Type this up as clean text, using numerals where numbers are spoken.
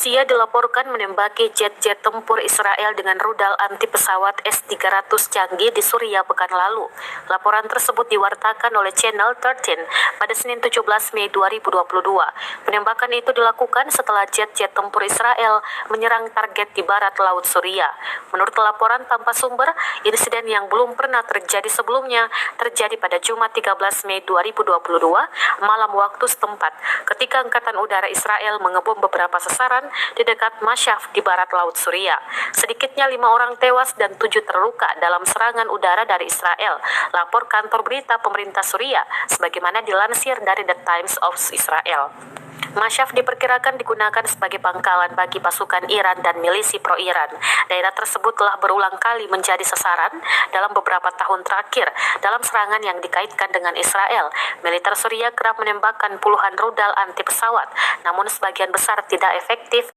Rusia dilaporkan menembaki jet-jet tempur Israel dengan rudal anti pesawat S-300 canggih di Suriah pekan lalu. Laporan tersebut diwartakan oleh Channel 13 pada Senin 17 Mei 2022. Penembakan itu dilakukan setelah jet-jet tempur Israel menyerang target di barat laut Suriah. Menurut laporan tanpa sumber, insiden yang belum pernah terjadi sebelumnya terjadi pada Jumat 13 Mei 2022 malam waktu setempat ketika Angkatan Udara Israel mengebom beberapa sasaran di dekat Masyaf di barat laut Suriah. Sedikitnya 5 orang tewas dan 7 terluka dalam serangan udara dari Israel, lapor kantor berita pemerintah Suriah, sebagaimana dilansir dari The Times of Israel. Masyaf diperkirakan digunakan sebagai pangkalan bagi pasukan Iran dan milisi pro-Iran. Daerah tersebut telah berulang kali menjadi sasaran dalam beberapa tahun terakhir dalam serangan yang dikaitkan dengan Israel. Militer Suriah kerap menembakkan puluhan rudal anti pesawat, namun sebagian besar tidak efektif